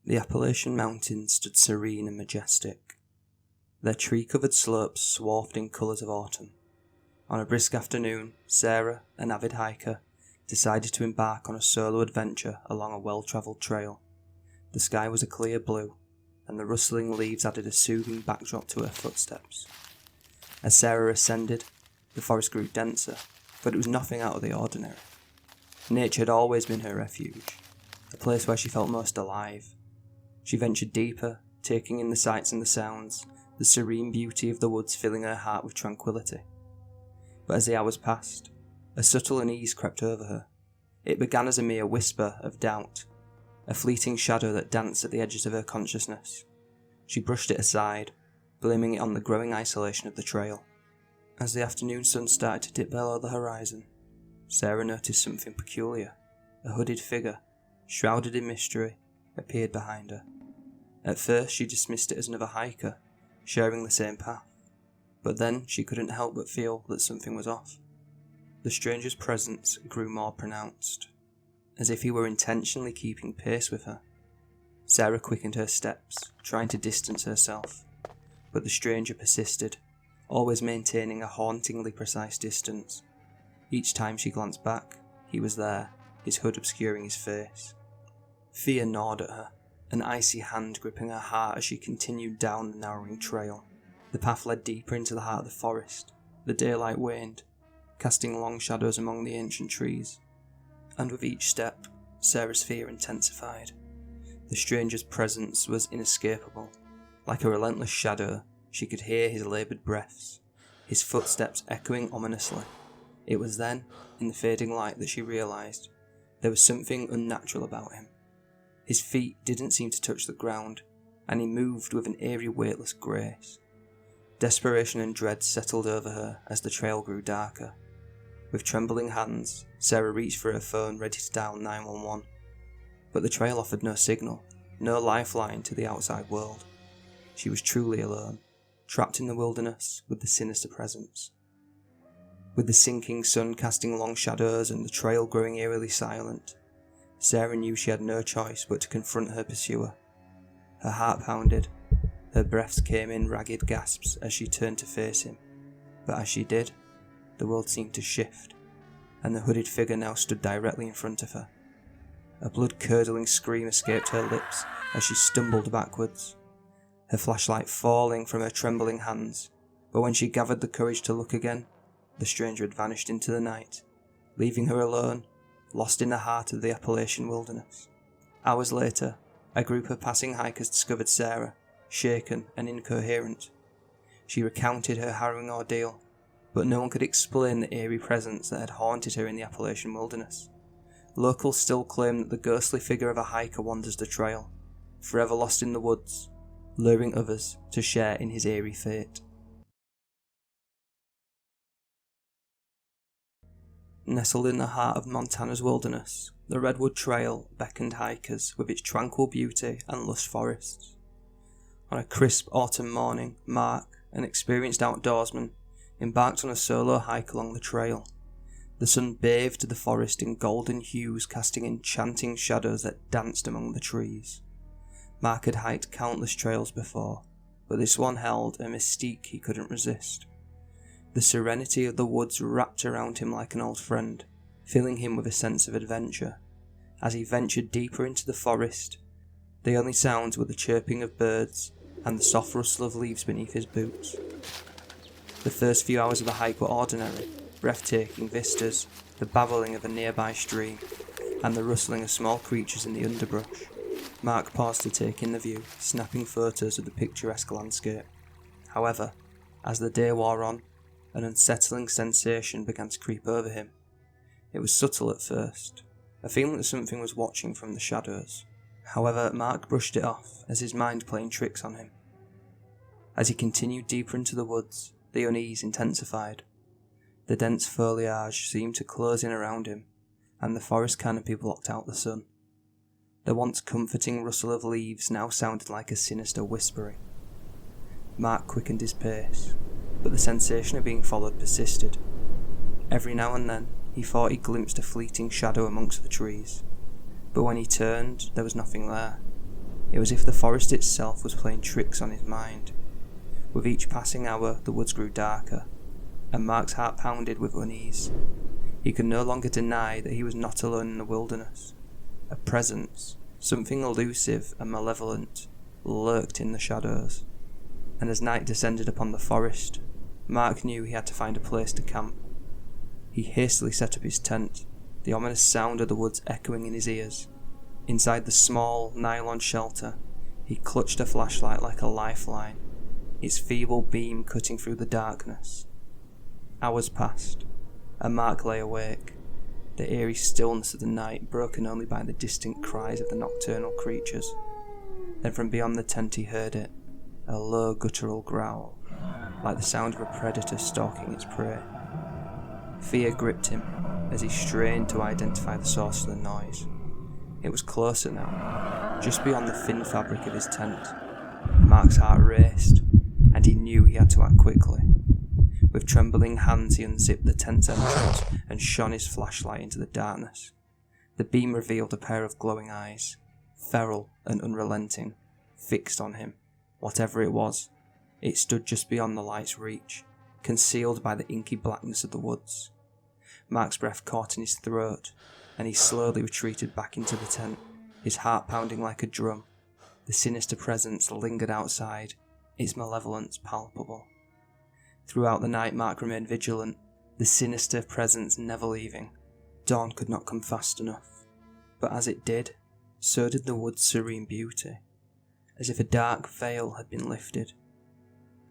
The Appalachian Mountains stood serene and majestic, their tree-covered slopes swathed in colours of autumn. On a brisk afternoon, Sarah, an avid hiker, decided to embark on a solo adventure along a well-travelled trail. The sky was a clear blue, and the rustling leaves added a soothing backdrop to her footsteps. As Sarah ascended, the forest grew denser, but it was nothing out of the ordinary. Nature had always been her refuge, a place where she felt most alive. She ventured deeper, taking in the sights and the sounds, the serene beauty of the woods filling her heart with tranquility. But as the hours passed, a subtle unease crept over her. It began as a mere whisper of doubt, a fleeting shadow that danced at the edges of her consciousness. She brushed it aside, blaming it on the growing isolation of the trail. As the afternoon sun started to dip below the horizon, Sarah noticed something peculiar. A hooded figure, shrouded in mystery, appeared behind her. At first she dismissed it as another hiker, sharing the same path, but then she couldn't help but feel that something was off. The stranger's presence grew more pronounced, as if he were intentionally keeping pace with her. Sarah quickened her steps, trying to distance herself, but the stranger persisted, always maintaining a hauntingly precise distance. Each time she glanced back, he was there, his hood obscuring his face. Fear gnawed at her, an icy hand gripping her heart as she continued down the narrowing trail. The path led deeper into the heart of the forest. The daylight waned, casting long shadows among the ancient trees, and with each step, Sarah's fear intensified. The stranger's presence was inescapable. Like a relentless shadow, she could hear his laboured breaths, his footsteps echoing ominously. It was then, in the fading light, that she realised there was something unnatural about him. His feet didn't seem to touch the ground, and he moved with an eerie, weightless grace. Desperation and dread settled over her as the trail grew darker. With trembling hands, Sarah reached for her phone, ready to dial 911. But the trail offered no signal, no lifeline to the outside world. She was truly alone, trapped in the wilderness with the sinister presence. With the sinking sun casting long shadows and the trail growing eerily silent, Sarah knew she had no choice but to confront her pursuer. Her heart pounded, her breaths came in ragged gasps as she turned to face him. But as she did, the world seemed to shift, and the hooded figure now stood directly in front of her. A blood-curdling scream escaped her lips as she stumbled backwards, her flashlight falling from her trembling hands. But when she gathered the courage to look again, the stranger had vanished into the night, leaving her alone, lost in the heart of the Appalachian wilderness. Hours later, a group of passing hikers discovered Sarah, shaken and incoherent. She recounted her harrowing ordeal, but no one could explain the eerie presence that had haunted her in the Appalachian wilderness. Locals still claim that the ghostly figure of a hiker wanders the trail, forever lost in the woods, luring others to share in his eerie fate. Nestled in the heart of Montana's wilderness, the Redwood Trail beckoned hikers with its tranquil beauty and lush forests. On a crisp autumn morning, Mark, an experienced outdoorsman, embarked on a solo hike along the trail. The sun bathed the forest in golden hues, casting enchanting shadows that danced among the trees. Mark had hiked countless trails before, but this one held a mystique he couldn't resist. The serenity of the woods wrapped around him like an old friend, filling him with a sense of adventure. As he ventured deeper into the forest, the only sounds were the chirping of birds and the soft rustle of leaves beneath his boots. The first few hours of the hike were ordinary, breathtaking vistas, the babbling of a nearby stream, and the rustling of small creatures in the underbrush. Mark paused to take in the view, snapping photos of the picturesque landscape. However, as the day wore on, an unsettling sensation began to creep over him. It was subtle at first, a feeling that something was watching from the shadows. However, Mark brushed it off as his mind playing tricks on him. As he continued deeper into the woods, the unease intensified. The dense foliage seemed to close in around him, and the forest canopy blocked out the sun. The once comforting rustle of leaves now sounded like a sinister whispering. Mark quickened his pace, but the sensation of being followed persisted. Every now and then, he thought he glimpsed a fleeting shadow amongst the trees, but when he turned, there was nothing there. It was as if the forest itself was playing tricks on his mind. With each passing hour, the woods grew darker, and Mark's heart pounded with unease. He could no longer deny that he was not alone in the wilderness. A presence, something elusive and malevolent, lurked in the shadows. And as night descended upon the forest, Mark knew he had to find a place to camp. He hastily set up his tent, the ominous sound of the woods echoing in his ears. Inside the small, nylon shelter, he clutched a flashlight like a lifeline, its feeble beam cutting through the darkness. Hours passed, and Mark lay awake, the eerie stillness of the night broken only by the distant cries of the nocturnal creatures. Then from beyond the tent he heard it, a low guttural growl, like the sound of a predator stalking its prey. Fear gripped him as he strained to identify the source of the noise. It was closer now, just beyond the thin fabric of his tent. Mark's heart raced, and he knew he had to act quickly. With trembling hands he unzipped the tent's entrance and shone his flashlight into the darkness. The beam revealed a pair of glowing eyes, feral and unrelenting, fixed on him. Whatever it was, it stood just beyond the light's reach, concealed by the inky blackness of the woods. Mark's breath caught in his throat, and he slowly retreated back into the tent, his heart pounding like a drum. The sinister presence lingered outside, its malevolence palpable. Throughout the night Mark remained vigilant, the sinister presence never leaving. Dawn could not come fast enough. But as it did, so did the wood's serene beauty, as if a dark veil had been lifted.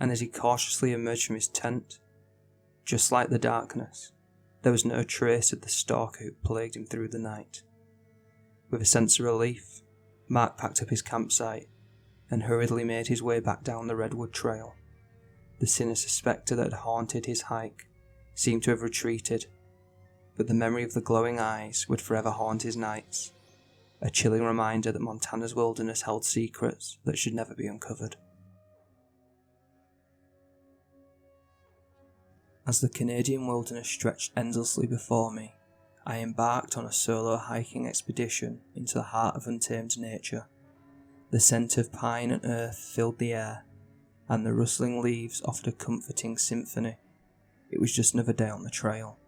And as he cautiously emerged from his tent, just like the darkness, there was no trace of the stalker who plagued him through the night. With a sense of relief, Mark packed up his campsite and hurriedly made his way back down the redwood trail. The sinister spectre that had haunted his hike seemed to have retreated, but the memory of the glowing eyes would forever haunt his nights, a chilling reminder that Montana's wilderness held secrets that should never be uncovered. As the Canadian wilderness stretched endlessly before me, I embarked on a solo hiking expedition into the heart of untamed nature. The scent of pine and earth filled the air, and the rustling leaves offered a comforting symphony. It was just another day on the trail.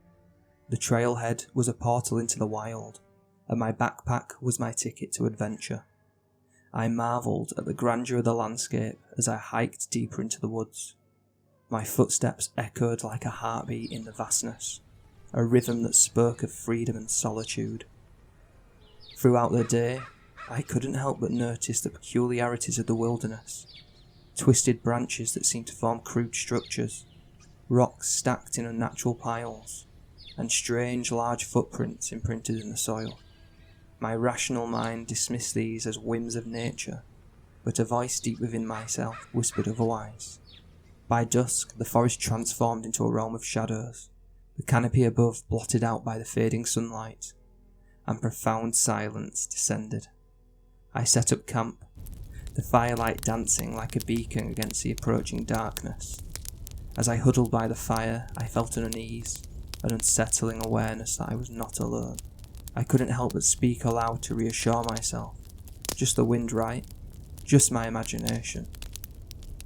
The trailhead was a portal into the wild, and my backpack was my ticket to adventure. I marvelled at the grandeur of the landscape as I hiked deeper into the woods. My footsteps echoed like a heartbeat in the vastness, a rhythm that spoke of freedom and solitude. Throughout the day, I couldn't help but notice the peculiarities of the wilderness. Twisted branches that seemed to form crude structures, rocks stacked in unnatural piles, and strange large footprints imprinted in the soil. My rational mind dismissed these as whims of nature, but a voice deep within myself whispered otherwise. By dusk, the forest transformed into a realm of shadows, the canopy above blotted out by the fading sunlight, and profound silence descended. I set up camp, the firelight dancing like a beacon against the approaching darkness. As I huddled by the fire, I felt an unease, an unsettling awareness that I was not alone. I couldn't help but speak aloud to reassure myself. Just the wind, right? Just my imagination.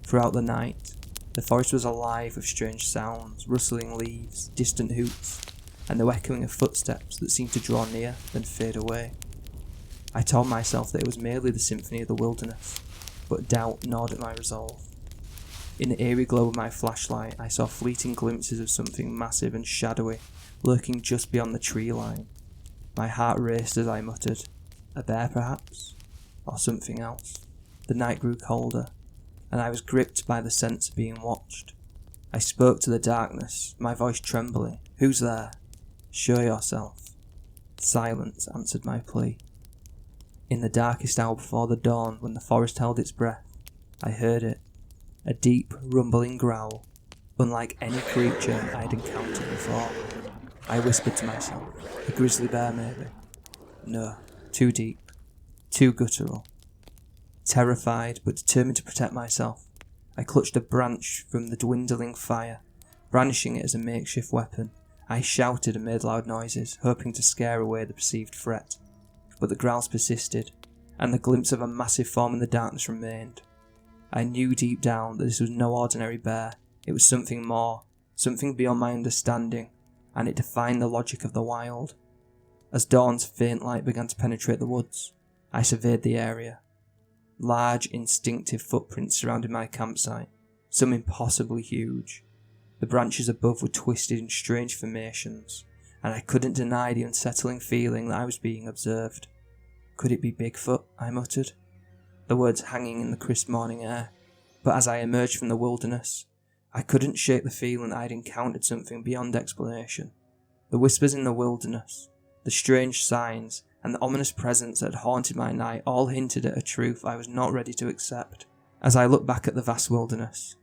Throughout the night, the forest was alive with strange sounds, rustling leaves, distant hoots, and the echoing of footsteps that seemed to draw near, then fade away. I told myself that it was merely the symphony of the wilderness, but doubt gnawed at my resolve. In the eerie glow of my flashlight, I saw fleeting glimpses of something massive and shadowy, lurking just beyond the tree line. My heart raced as I muttered, "A bear perhaps? Or something else?" The night grew colder, and I was gripped by the sense of being watched. I spoke to the darkness, my voice trembling. "Who's there? Show yourself." Silence answered my plea. In the darkest hour before the dawn, when the forest held its breath, I heard it. A deep, rumbling growl, unlike any creature I had encountered before. I whispered to myself, "A grizzly bear maybe?" No, too deep, too guttural. Terrified, but determined to protect myself, I clutched a branch from the dwindling fire. Brandishing it as a makeshift weapon, I shouted and made loud noises, hoping to scare away the perceived threat. But the growls persisted, and the glimpse of a massive form in the darkness remained. I knew deep down that this was no ordinary bear. It was something more, something beyond my understanding, and it defied the logic of the wild. As dawn's faint light began to penetrate the woods, I surveyed the area. Large, instinctive footprints surrounded my campsite, some impossibly huge. The branches above were twisted in strange formations, and I couldn't deny the unsettling feeling that I was being observed. Could it be Bigfoot? I muttered, the words hanging in the crisp morning air. But as I emerged from the wilderness, I couldn't shake the feeling that I'd encountered something beyond explanation. The whispers in the wilderness, the strange signs, and the ominous presence that had haunted my night all hinted at a truth I was not ready to accept. As I looked back at the vast wilderness,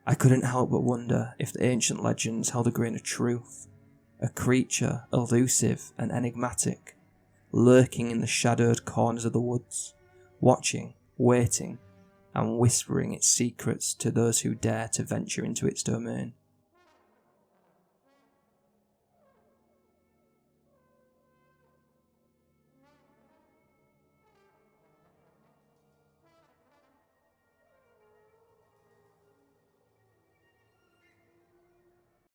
I couldn't help but wonder if the ancient legends held a grain of truth. A creature, elusive and enigmatic, lurking in the shadowed corners of the woods, watching, waiting, and whispering its secrets to those who dare to venture into its domain.